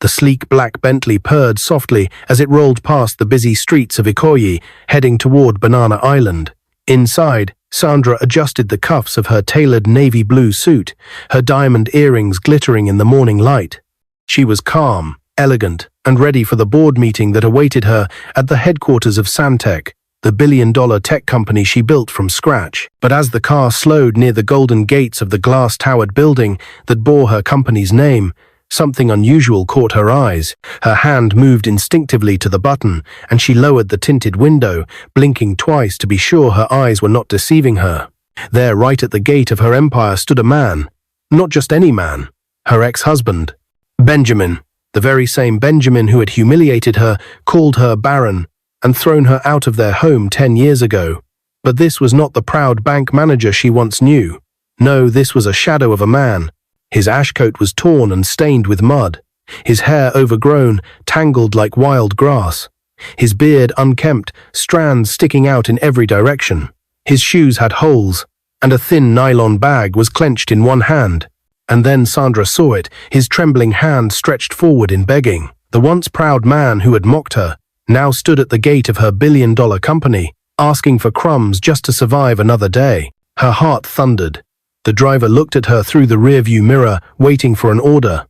The sleek black Bentley purred softly as it rolled past the busy streets of Okoye, heading toward Banana Island. Inside, Sandra adjusted the cuffs of her tailored navy blue suit, her diamond earrings glittering in the morning light. She was calm, elegant, and ready for the board meeting that awaited her at the headquarters of Samtech, the billion-dollar tech company she built from scratch. But as the car slowed near the golden gates of the glass-towered building that bore her company's name, something unusual caught her eyes. Her hand moved instinctively to the button, and she lowered the tinted window, blinking twice to be sure her eyes were not deceiving her. There, right at the gate of her empire, stood a man. Not just any man. Her ex-husband. Benjamin. The very same Benjamin who had humiliated her, called her barren, and thrown her out of their home 10 years ago. But this was not the proud bank manager she once knew. No, this was a shadow of a man. His ashcoat was torn and stained with mud, his hair overgrown, tangled like wild grass, his beard unkempt, strands sticking out in every direction. His shoes had holes, and a thin nylon bag was clenched in one hand. And then Sandra saw it, his trembling hand stretched forward in begging. The once proud man who had mocked her now stood at the gate of her billion-dollar company, asking for crumbs just to survive another day. Her heart thundered. The driver looked at her through the rearview mirror, waiting for an order.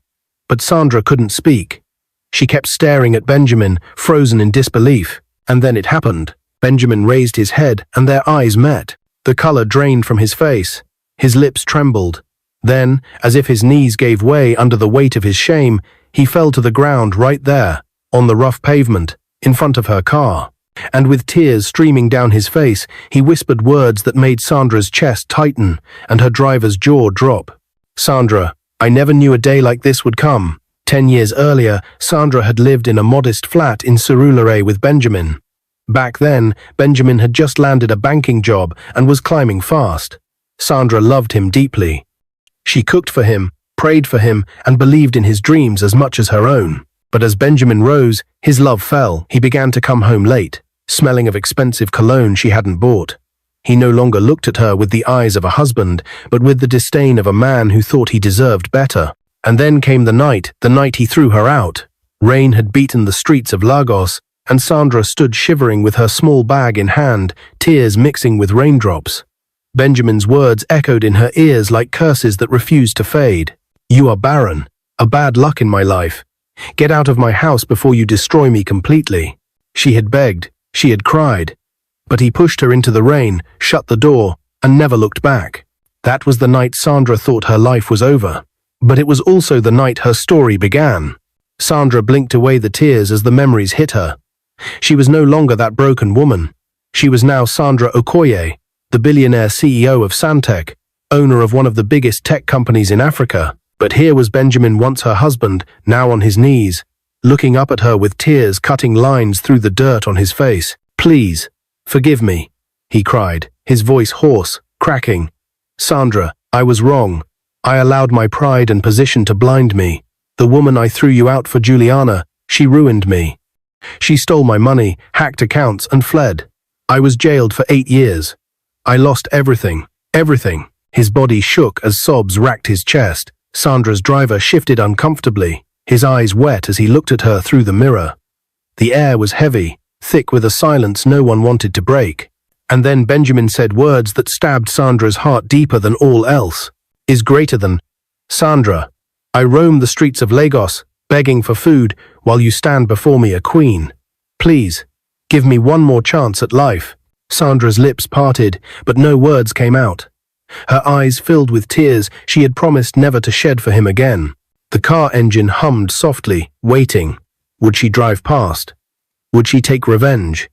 But Sandra couldn't speak. She kept staring at Benjamin, frozen in disbelief. And then it happened. Benjamin raised his head, and their eyes met. The color drained from his face. His lips trembled. Then, as if his knees gave way under the weight of his shame, he fell to the ground right there, on the rough pavement, in front of her car. And with tears streaming down his face, he whispered words that made Sandra's chest tighten and her driver's jaw drop. Sandra, I never knew a day like this would come. 10 years earlier, Sandra had lived in a modest flat in Surulere with Benjamin. Back then, Benjamin had just landed a banking job and was climbing fast. Sandra loved him deeply. She cooked for him, prayed for him, and believed in his dreams as much as her own. But as Benjamin rose, his love fell. He began to come home late, smelling of expensive cologne she hadn't bought. He no longer looked at her with the eyes of a husband, but with the disdain of a man who thought he deserved better. And then came the night he threw her out. Rain had beaten the streets of Lagos, and Sandra stood shivering with her small bag in hand, tears mixing with raindrops. Benjamin's words echoed in her ears like curses that refused to fade. You are barren, a bad luck in my life. Get out of my house before you destroy me completely. She had begged, she had cried. But he pushed her into the rain, shut the door, and never looked back. That was the night Sandra thought her life was over. But it was also the night her story began. Sandra blinked away the tears as the memories hit her. She was no longer that broken woman. She was now Sandra Okoye, the billionaire CEO of Samtech, owner of one of the biggest tech companies in Africa. But here was Benjamin, once her husband, now on his knees, looking up at her with tears cutting lines through the dirt on his face. Please, forgive me, he cried, his voice hoarse, cracking. Sandra, I was wrong. I allowed my pride and position to blind me. The woman I threw you out for, Juliana, she ruined me. She stole my money, hacked accounts, and fled. I was jailed for 8 years. I lost everything, everything. His body shook as sobs racked his chest. Sandra's driver shifted uncomfortably, his eyes wet as he looked at her through the mirror. The air was heavy, thick with a silence no one wanted to break. And then Benjamin said words that stabbed Sandra's heart deeper than all else. Is greater than. Sandra, I roam the streets of Lagos, begging for food, while you stand before me a queen. Please, give me one more chance at life. Sandra's lips parted, but no words came out. Her eyes filled with tears she had promised never to shed for him again. The car engine hummed softly, waiting. Would she drive past? Would she take revenge?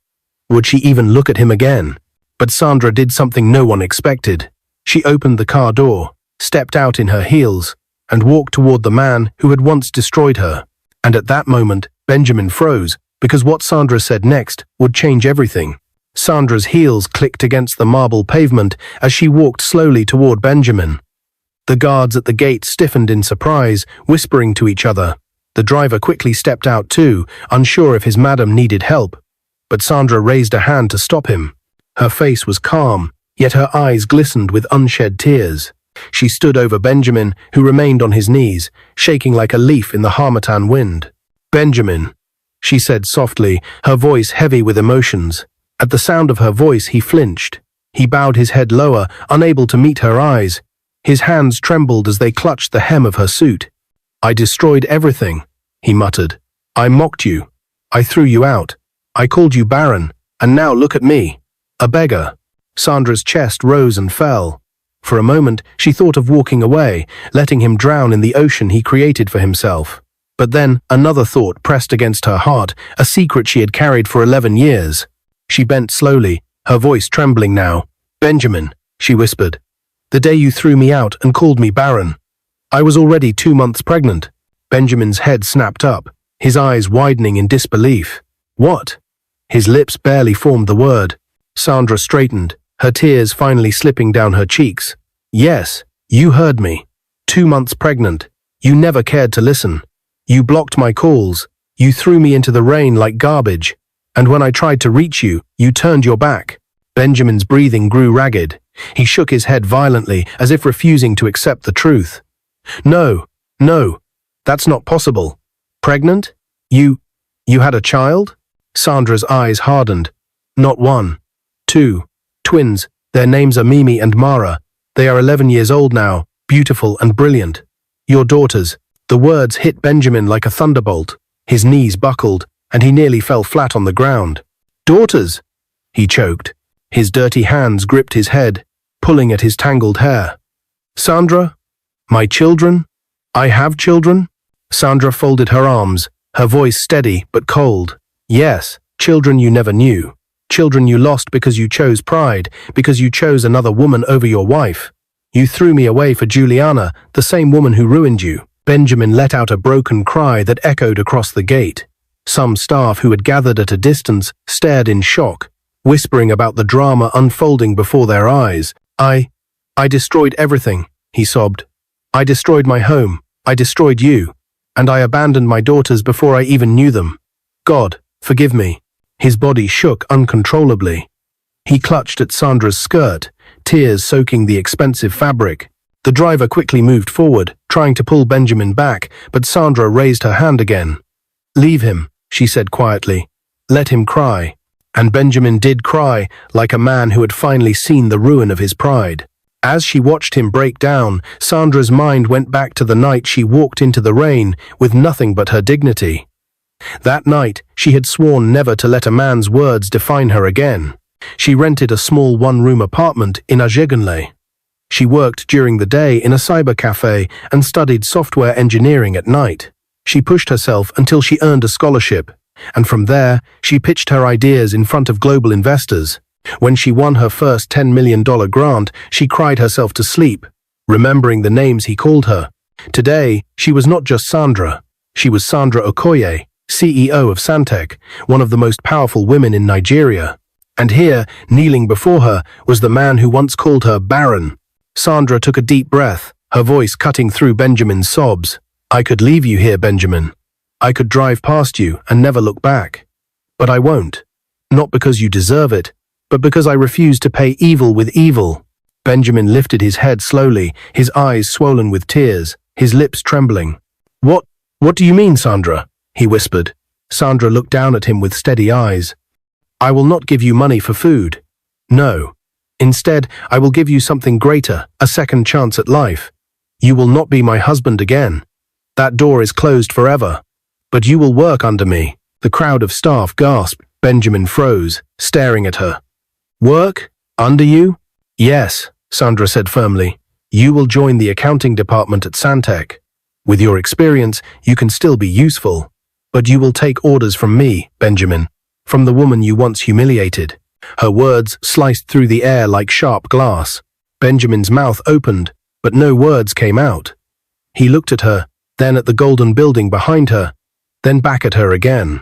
Would she even look at him again? But Sandra did something no one expected. She opened the car door, stepped out in her heels, and walked toward the man who had once destroyed her. And at that moment, Benjamin froze, because what Sandra said next would change everything. Sandra's heels clicked against the marble pavement as she walked slowly toward Benjamin. The guards at the gate stiffened in surprise, whispering to each other. The driver quickly stepped out too, unsure if his madam needed help. But Sandra raised a hand to stop him. Her face was calm, yet her eyes glistened with unshed tears. She stood over Benjamin, who remained on his knees, shaking like a leaf in the harmattan wind. "Benjamin," she said softly, her voice heavy with emotions. At the sound of her voice, he flinched. He bowed his head lower, unable to meet her eyes. His hands trembled as they clutched the hem of her suit. "I destroyed everything," he muttered. "I mocked you. I threw you out. I called you barren, and now look at me. A beggar." Sandra's chest rose and fell. For a moment, she thought of walking away, letting him drown in the ocean he created for himself. But then, another thought pressed against her heart, a secret she had carried for 11 years. She bent slowly, her voice trembling now. "Benjamin," she whispered, "the day you threw me out and called me barren, I was already 2 months pregnant." Benjamin's head snapped up, his eyes widening in disbelief. "What?" His lips barely formed the word. Sandra straightened, her tears finally slipping down her cheeks. "Yes, you heard me. 2 months pregnant. You never cared to listen. You blocked my calls. You threw me into the rain like garbage. And when I tried to reach you, you turned your back." Benjamin's breathing grew ragged. He shook his head violently, as if refusing to accept the truth. No, that's not possible. Pregnant? You had a child?" Sandra's eyes hardened. "Not one. 2. Twins. Their names are Mimi and Mara. They are 11 years old now, beautiful and brilliant. Your daughters." The words hit Benjamin like a thunderbolt. His knees buckled, and he nearly fell flat on the ground. "Daughters?" he choked. His dirty hands gripped his head, pulling at his tangled hair. "Sandra? My children? I have children?" Sandra folded her arms, her voice steady but cold. "Yes, children you never knew. Children you lost because you chose pride, because you chose another woman over your wife. You threw me away for Juliana, the same woman who ruined you." Benjamin let out a broken cry that echoed across the gate. Some staff who had gathered at a distance stared in shock, whispering about the drama unfolding before their eyes. I destroyed everything," he sobbed. "I destroyed my home, I destroyed you, and I abandoned my daughters before I even knew them. God, forgive me." His body shook uncontrollably. He clutched at Sandra's skirt, tears soaking the expensive fabric. The driver quickly moved forward, trying to pull Benjamin back, but Sandra raised her hand again. "Leave him," she said quietly. "Let him cry." And Benjamin did cry, like a man who had finally seen the ruin of his pride. As she watched him break down, Sandra's mind went back to the night she walked into the rain with nothing but her dignity. That night, she had sworn never to let a man's words define her again. She rented a small one-room apartment in Ajegunle. She worked during the day in a cyber cafe and studied software engineering at night. She pushed herself until she earned a scholarship, and from there, she pitched her ideas in front of global investors. When she won her first $10 million grant, she cried herself to sleep, remembering the names he called her. Today, she was not just Sandra. She was Sandra Okoye, CEO of Santec, one of the most powerful women in Nigeria. And here, kneeling before her, was the man who once called her barren. Sandra took a deep breath, her voice cutting through Benjamin's sobs. "I could leave you here, Benjamin. I could drive past you and never look back. But I won't. Not because you deserve it, but because I refuse to pay evil with evil." Benjamin lifted his head slowly, his eyes swollen with tears, his lips trembling. What do you mean, Sandra?" he whispered. Sandra looked down at him with steady eyes. "I will not give you money for food. No. Instead, I will give you something greater, a second chance at life. You will not be my husband again. That door is closed forever. But you will work under me." The crowd of staff gasped. Benjamin froze, staring at her. "Work? Under you?" "Yes," Sandra said firmly. "You will join the accounting department at Santec. With your experience, you can still be useful. But you will take orders from me, Benjamin, from the woman you once humiliated." Her words sliced through the air like sharp glass. Benjamin's mouth opened, but no words came out. He looked at her, then at the golden building behind her, then back at her again.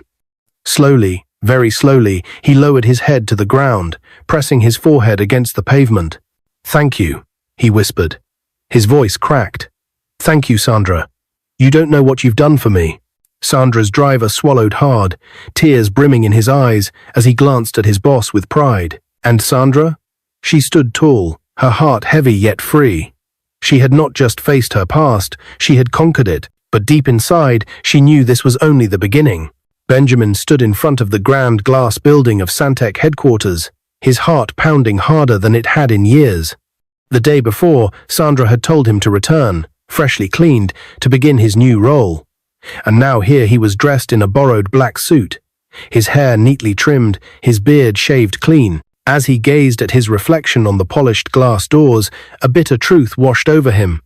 Slowly, very slowly, he lowered his head to the ground, pressing his forehead against the pavement. "Thank you," he whispered. His voice cracked. "Thank you, Sandra. You don't know what you've done for me." Sandra's driver swallowed hard, tears brimming in his eyes as he glanced at his boss with pride. And Sandra? She stood tall, her heart heavy yet free. She had not just faced her past, she had conquered it, but deep inside, she knew this was only the beginning. Benjamin stood in front of the grand glass building of Santec headquarters, his heart pounding harder than it had in years. The day before, Sandra had told him to return, freshly cleaned, to begin his new role. And now here he was dressed in a borrowed black suit, his hair neatly trimmed, his beard shaved clean. As he gazed at his reflection on the polished glass doors, a bitter truth washed over him.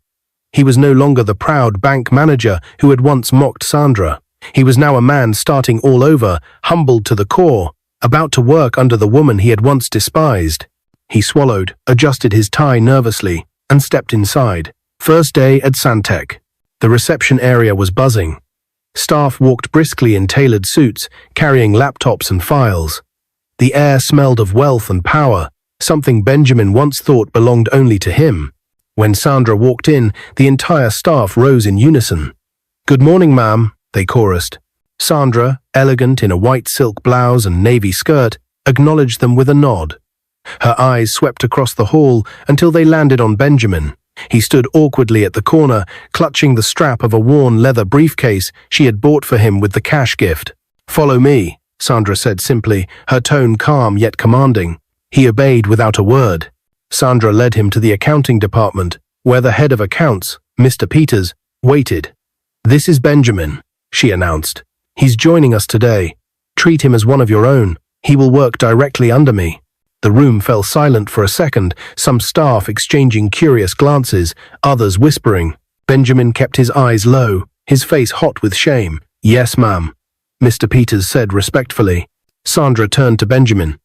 He was no longer the proud bank manager who had once mocked Sandra. He was now a man starting all over, humbled to the core, about to work under the woman he had once despised. He swallowed, adjusted his tie nervously, and stepped inside. First day at Santec. The reception area was buzzing. Staff walked briskly in tailored suits, carrying laptops and files. The air smelled of wealth and power, something Benjamin once thought belonged only to him. When Sandra walked in, the entire staff rose in unison. "Good morning, ma'am," they chorused. Sandra, elegant in a white silk blouse and navy skirt, acknowledged them with a nod. Her eyes swept across the hall until they landed on Benjamin. He stood awkwardly at the corner, clutching the strap of a worn leather briefcase she had bought for him with the cash gift. "Follow me," Sandra said simply, her tone calm yet commanding. He obeyed without a word. Sandra led him to the accounting department, where the head of accounts, Mr. Peters, waited. "This is Benjamin," she announced. "He's joining us today. Treat him as one of your own. He will work directly under me." The room fell silent for a second, some staff exchanging curious glances, others whispering. Benjamin kept his eyes low, his face hot with shame. "Yes, ma'am," Mr. Peters said respectfully. Sandra turned to Benjamin.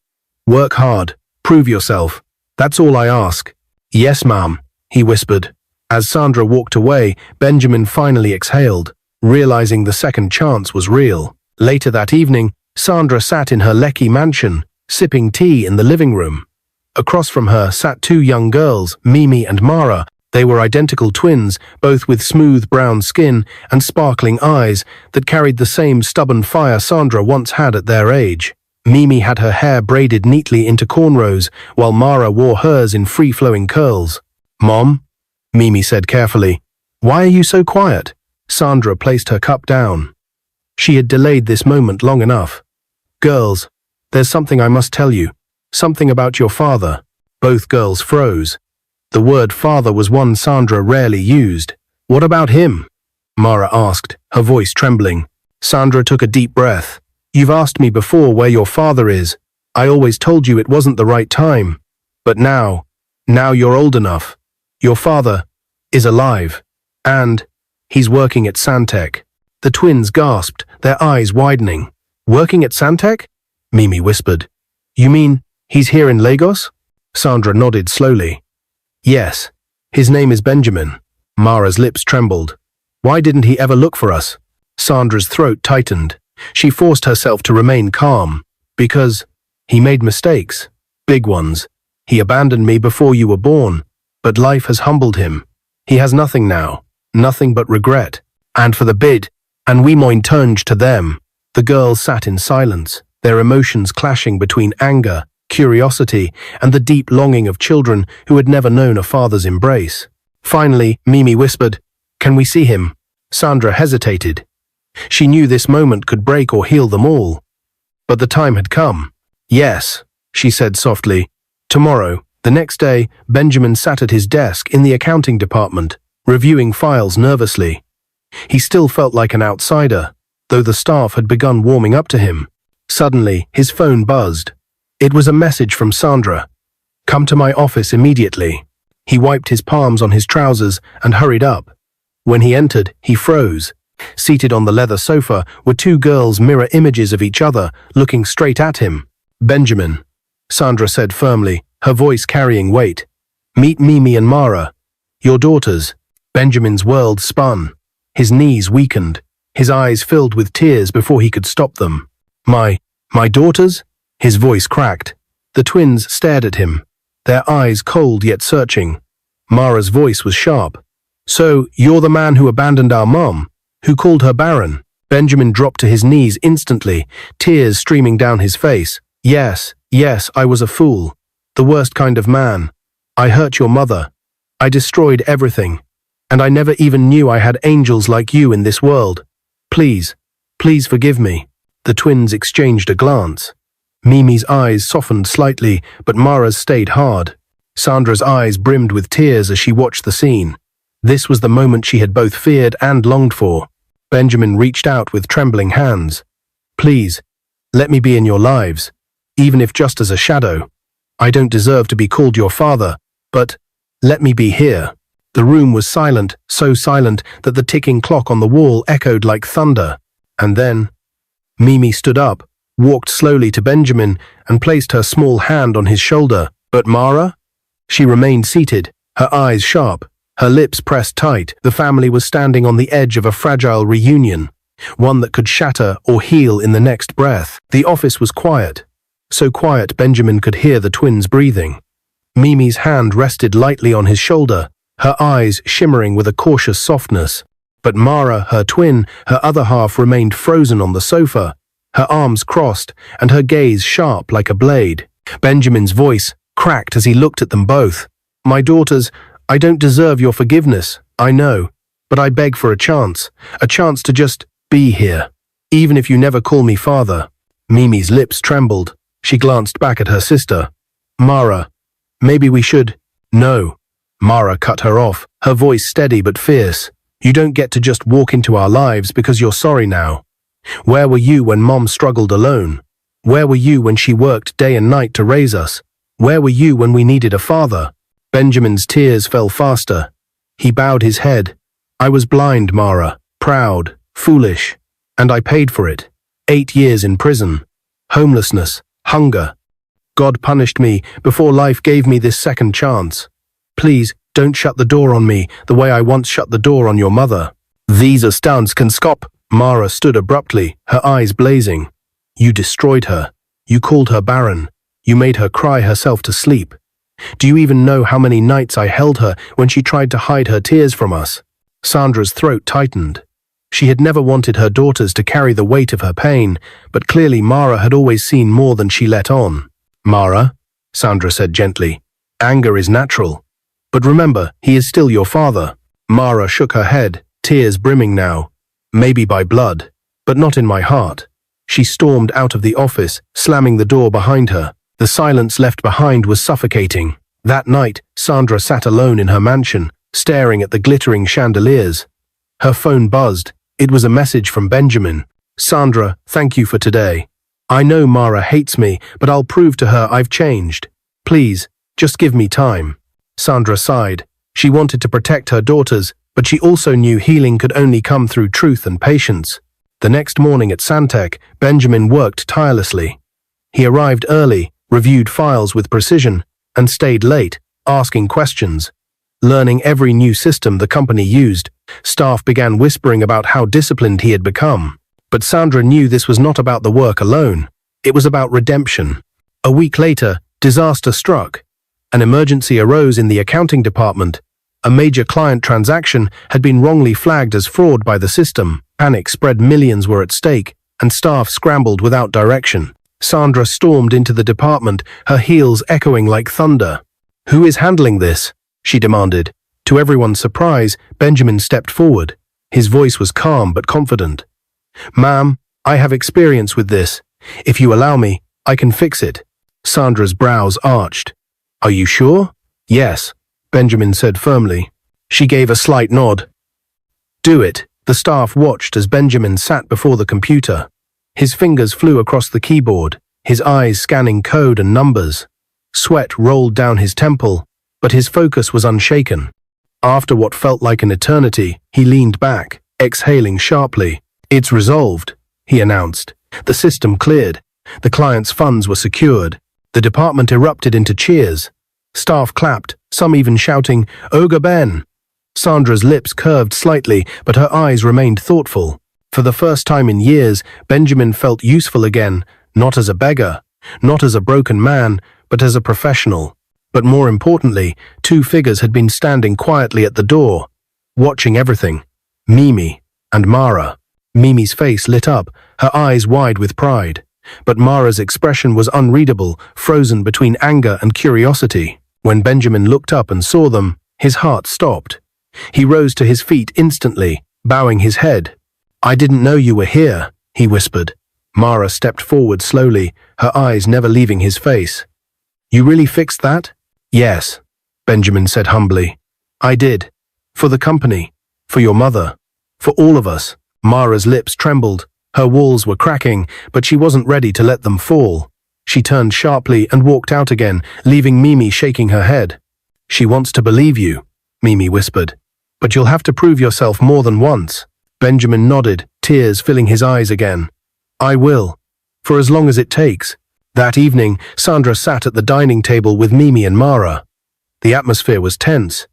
"Work hard. Prove yourself. That's all I ask." "Yes, ma'am," he whispered. As Sandra walked away, Benjamin finally exhaled, realizing the second chance was real. Later that evening, Sandra sat in her Lekki mansion, sipping tea in the living room. Across from her sat two young girls, Mimi and Mara. They were identical twins, both with smooth brown skin and sparkling eyes that carried the same stubborn fire Sandra once had at their age. Mimi had her hair braided neatly into cornrows, while Mara wore hers in free-flowing curls. "Mom," Mimi said carefully, "why are you so quiet?" Sandra placed her cup down. She had delayed this moment long enough. "Girls, there's something I must tell you. Something about your father." Both girls froze. The word father was one Sandra rarely used. "What about him?" Mara asked, her voice trembling. Sandra took a deep breath. "You've asked me before where your father is. I always told you it wasn't the right time. But now you're old enough. Your father is alive. And he's working at Santec." The twins gasped, their eyes widening. "Working at Santec?" Mimi whispered. "You mean he's here in Lagos?" Sandra nodded slowly. "Yes. His name is Benjamin." Mara's lips trembled. "Why didn't he ever look for us?" Sandra's throat tightened. She forced herself to remain calm. "Because he made mistakes. Big ones. He abandoned me before you were born. But life has humbled him. He has nothing now. Nothing but regret. And for the bid, and we moin turned to them." The girls sat in silence, their emotions clashing between anger, curiosity, and the deep longing of children who had never known a father's embrace. Finally, Mimi whispered, "Can we see him?" Sandra hesitated. She knew this moment could break or heal them all. But the time had come. "Yes," she said softly. "Tomorrow." The next day, Benjamin sat at his desk in the accounting department, reviewing files nervously. He still felt like an outsider, though the staff had begun warming up to him. Suddenly, his phone buzzed. It was a message from Sandra. "Come to my office immediately." He wiped his palms on his trousers and hurried up. When he entered, he froze. Seated on the leather sofa were two girls' mirror images of each other, looking straight at him. "Benjamin," Sandra said firmly, her voice carrying weight. "Meet Mimi and Mara, your daughters." Benjamin's world spun. His knees weakened. His eyes filled with tears before he could stop them. My daughters?" His voice cracked. The twins stared at him, their eyes cold yet searching. Mara's voice was sharp. "So, you're the man who abandoned our mom, who called her barren?" Benjamin dropped to his knees instantly, tears streaming down his face. Yes, I was a fool. The worst kind of man. I hurt your mother. I destroyed everything, and I never even knew I had angels like you in this world. Please, please forgive me." The twins exchanged a glance. Mimi's eyes softened slightly, but Mara's stayed hard. Sandra's eyes brimmed with tears as she watched the scene. This was the moment she had both feared and longed for. Benjamin reached out with trembling hands. "Please, let me be in your lives, even if just as a shadow. I don't deserve to be called your father, but let me be here." The room was silent, so silent that the ticking clock on the wall echoed like thunder. And then, Mimi stood up, walked slowly to Benjamin, and placed her small hand on his shoulder. "But Mara?" She remained seated, her eyes sharp, her lips pressed tight. The family was standing on the edge of a fragile reunion, one that could shatter or heal in the next breath. The office was quiet, so quiet Benjamin could hear the twins breathing. Mimi's hand rested lightly on his shoulder, her eyes shimmering with a cautious softness. But Mara, her twin, her other half, remained frozen on the sofa, her arms crossed and her gaze sharp like a blade. Benjamin's voice cracked as he looked at them both. "My daughters, I don't deserve your forgiveness, I know, but I beg for a chance to just be here, even if you never call me father." Mimi's lips trembled. She glanced back at her sister. "Mara, maybe we should—" "No." Mara cut her off, her voice steady but fierce. "You don't get to just walk into our lives because you're sorry now. Where were you when Mom struggled alone? Where were you when she worked day and night to raise us? Where were you when we needed a father?" Benjamin's tears fell faster. He bowed his head. "I was blind, Mara, proud, foolish, and I paid for it. 8 years in prison, homelessness, hunger. God punished me before life gave me this second chance. Please, don't shut the door on me the way I once shut the door on your mother." "These stunts can stop." Mara stood abruptly, her eyes blazing. "You destroyed her. You called her barren. You made her cry herself to sleep. Do you even know how many nights I held her when she tried to hide her tears from us?" Sandra's throat tightened. She had never wanted her daughters to carry the weight of her pain, but clearly Mara had always seen more than she let on. "Mara," Sandra said gently, "anger is natural. But remember, he is still your father." Mara shook her head, tears brimming now. "Maybe by blood, but not in my heart." She stormed out of the office, slamming the door behind her. The silence left behind was suffocating. That night, Sandra sat alone in her mansion, staring at the glittering chandeliers. Her phone buzzed. It was a message from Benjamin. "Sandra, thank you for today. I know Mara hates me, but I'll prove to her I've changed. Please, just give me time." Sandra sighed. She wanted to protect her daughters, but she also knew healing could only come through truth and patience. The next morning at Santec, Benjamin worked tirelessly. He arrived early, reviewed files with precision, and stayed late, asking questions. Learning every new system the company used, staff began whispering about how disciplined he had become. But Sandra knew this was not about the work alone. It was about redemption. A week later, disaster struck. An emergency arose in the accounting department. A major client transaction had been wrongly flagged as fraud by the system. Panic spread, millions were at stake, and staff scrambled without direction. Sandra stormed into the department, her heels echoing like thunder. "Who is handling this?" she demanded. To everyone's surprise, Benjamin stepped forward. His voice was calm but confident. "Ma'am, I have experience with this. If you allow me, I can fix it." Sandra's brows arched. "Are you sure?" "Yes," Benjamin said firmly. She gave a slight nod. "Do it." The staff watched as Benjamin sat before the computer. His fingers flew across the keyboard, his eyes scanning code and numbers. Sweat rolled down his temple, but his focus was unshaken. After what felt like an eternity, he leaned back, exhaling sharply. "It's resolved," he announced. The system cleared. The client's funds were secured. The department erupted into cheers. Staff clapped, some even shouting, "Oga Ben!" Sandra's lips curved slightly, but her eyes remained thoughtful. For the first time in years, Benjamin felt useful again, not as a beggar, not as a broken man, but as a professional. But more importantly, two figures had been standing quietly at the door, watching everything. Mimi and Mara. Mimi's face lit up, her eyes wide with pride. But Mara's expression was unreadable, frozen between anger and curiosity. When Benjamin looked up and saw them, His heart stopped. He rose to his feet instantly, bowing his head. "I didn't know you were here," he whispered. Mara stepped forward slowly, her eyes never leaving his face. "You really fixed that?" "Yes," Benjamin said humbly. "I did. For the company. For your mother. For all of us." Mara's lips trembled. Her walls were cracking, but she wasn't ready to let them fall. She turned sharply and walked out again, leaving Mimi shaking her head. "She wants to believe you," Mimi whispered. "But you'll have to prove yourself more than once." Benjamin nodded, tears filling his eyes again. "I will. For as long as it takes." That evening, Sandra sat at the dining table with Mimi and Mara. The atmosphere was tense.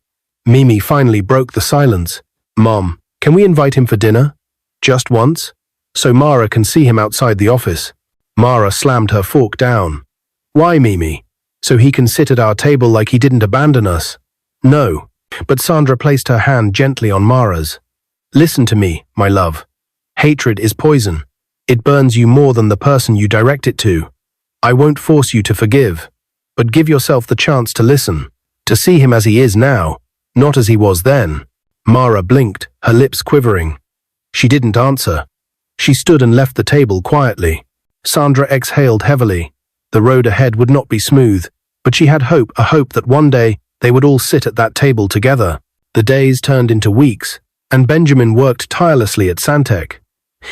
Mimi finally broke the silence. "Mom, can we invite him for dinner? Just once? So Mara can see him outside the office." Mara slammed her fork down. "Why, Mimi? So he can sit at our table like he didn't abandon us?" "No." But Sandra placed her hand gently on Mara's. "Listen to me, my love. Hatred is poison. It burns you more than the person you direct it to. I won't force you to forgive, but give yourself the chance to listen, to see him as he is now, not as he was then." Mara blinked, her lips quivering. She didn't answer. She stood and left the table quietly. Sandra exhaled heavily. The road ahead would not be smooth, but she had hope, a hope that one day they would all sit at that table together. The days turned into weeks, and Benjamin worked tirelessly at Santec.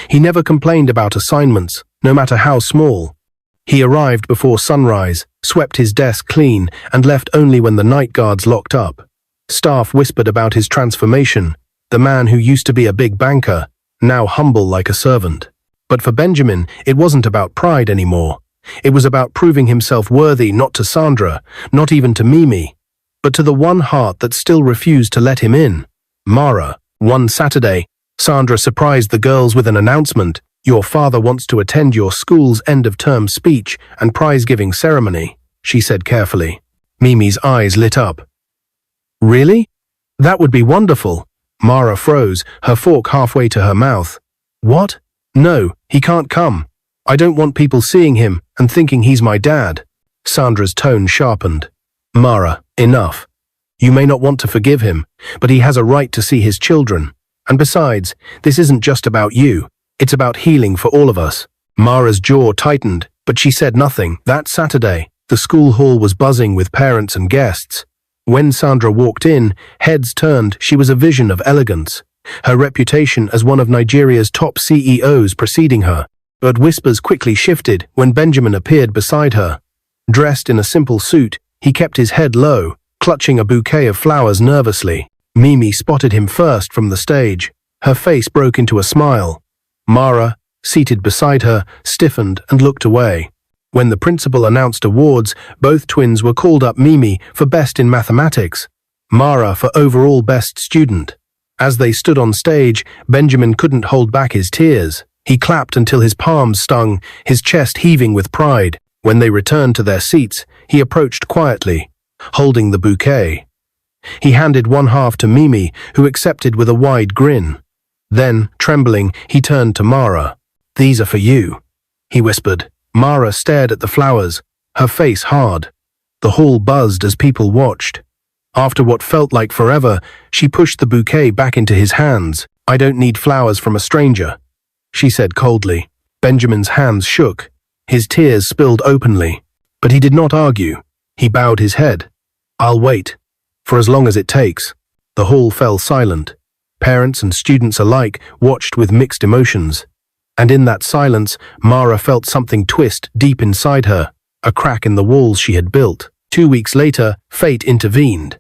He never complained about assignments, no matter how small. He arrived before sunrise, swept his desk clean, and left only when the night guards locked up. Staff whispered about his transformation, the man who used to be a big banker, now humble like a servant. But for Benjamin, it wasn't about pride anymore. It was about proving himself worthy not to Sandra, not even to Mimi, but to the one heart that still refused to let him in, Mara. One Saturday, Sandra surprised the girls with an announcement. "Your father wants to attend your school's end-of-term speech and prize-giving ceremony," she said carefully. Mimi's eyes lit up. "Really? That would be wonderful." Mara froze, her fork halfway to her mouth. "What? No, he can't come. I don't want people seeing him and thinking he's my dad." Sandra's tone sharpened. "Mara, enough. You may not want to forgive him, but he has a right to see his children. And besides, this isn't just about you. It's about healing for all of us." Mara's jaw tightened, but she said nothing. That Saturday, the school hall was buzzing with parents and guests. When Sandra walked in, heads turned. She was a vision of elegance, her reputation as one of Nigeria's top CEOs preceding her. But whispers quickly shifted when Benjamin appeared beside her. Dressed in a simple suit, he kept his head low, clutching a bouquet of flowers nervously. Mimi spotted him first from the stage. Her face broke into a smile. Mara, seated beside her, stiffened and looked away. When the principal announced awards, both twins were called up. Mimi for Best in Mathematics, Mara for Overall Best Student. As they stood on stage, Benjamin couldn't hold back his tears. He clapped until his palms stung, his chest heaving with pride. When they returned to their seats, he approached quietly, holding the bouquet. He handed one half to Mimi, who accepted with a wide grin. Then, trembling, he turned to Mara. "These are for you," he whispered. Mara stared at the flowers, her face hard. The hall buzzed as people watched. After what felt like forever, she pushed the bouquet back into his hands. "I don't need flowers from a stranger," she said coldly. Benjamin's hands shook. His tears spilled openly. But he did not argue. He bowed his head. "I'll wait, for as long as it takes." The hall fell silent. Parents and students alike watched with mixed emotions. And in that silence, Mara felt something twist deep inside her, a crack in the walls she had built. 2 weeks later, fate intervened.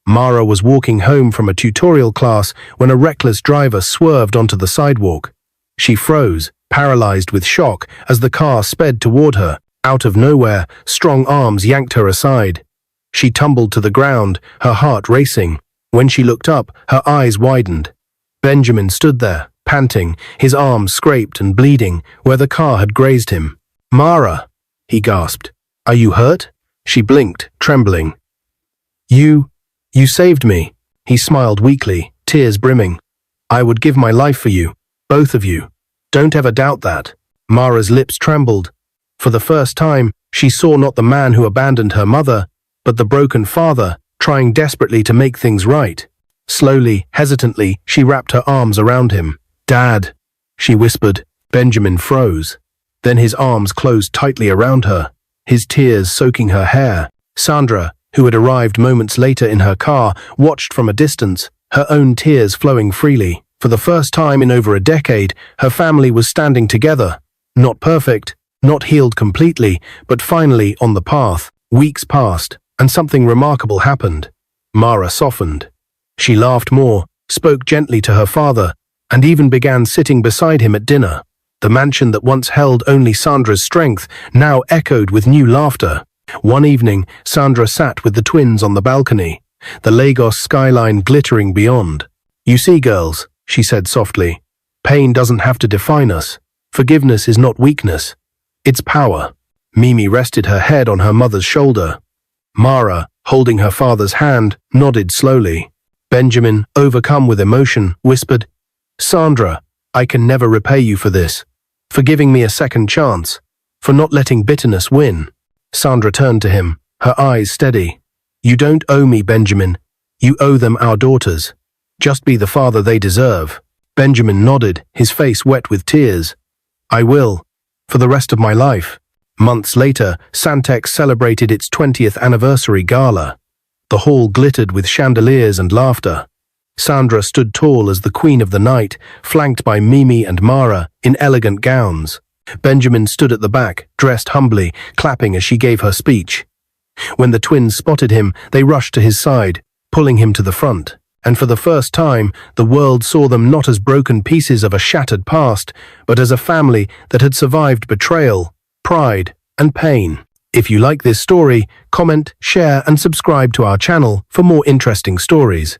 Mara was walking home from a tutorial class when a reckless driver swerved onto the sidewalk. She froze, paralyzed with shock, as the car sped toward her. Out of nowhere, strong arms yanked her aside. She tumbled to the ground, her heart racing. When she looked up, her eyes widened. Benjamin stood there, panting, his arms scraped and bleeding where the car had grazed him. "Mara," he gasped. "Are you hurt?" She blinked, trembling. You saved me." He smiled weakly, tears brimming. "I would give my life for you, both of you. Don't ever doubt that." Mara's lips trembled. For the first time, she saw not the man who abandoned her mother, but the broken father, trying desperately to make things right. Slowly, hesitantly, she wrapped her arms around him. "Dad," she whispered. Benjamin froze. Then his arms closed tightly around her, his tears soaking her hair. Sandra, who had arrived moments later in her car, watched from a distance, her own tears flowing freely. For the first time in over a decade, her family was standing together. Not perfect, not healed completely, but finally on the path. Weeks passed, and something remarkable happened. Mara softened. She laughed more, spoke gently to her father, and even began sitting beside him at dinner. The mansion that once held only Sandra's strength now echoed with new laughter. One evening, Sandra sat with the twins on the balcony, the Lagos skyline glittering beyond. "You see, girls," she said softly, "pain doesn't have to define us. Forgiveness is not weakness. It's power." Mimi rested her head on her mother's shoulder. Mara, holding her father's hand, nodded slowly. Benjamin, overcome with emotion, whispered, "Sandra, I can never repay you for this, for giving me a second chance, for not letting bitterness win." Sandra turned to him, her eyes steady. "You don't owe me, Benjamin. You owe them our daughters. Just be the father they deserve." Benjamin nodded, his face wet with tears. "I will, for the rest of my life." Months later, Santex celebrated its 20th anniversary gala. The hall glittered with chandeliers and laughter. Sandra stood tall as the queen of the night, flanked by Mimi and Mara in elegant gowns. Benjamin stood at the back, dressed humbly, clapping as she gave her speech. When the twins spotted him, they rushed to his side, pulling him to the front. And for the first time, the world saw them not as broken pieces of a shattered past, but as a family that had survived betrayal, pride, and pain. If you like this story, comment, share, and subscribe to our channel for more interesting stories.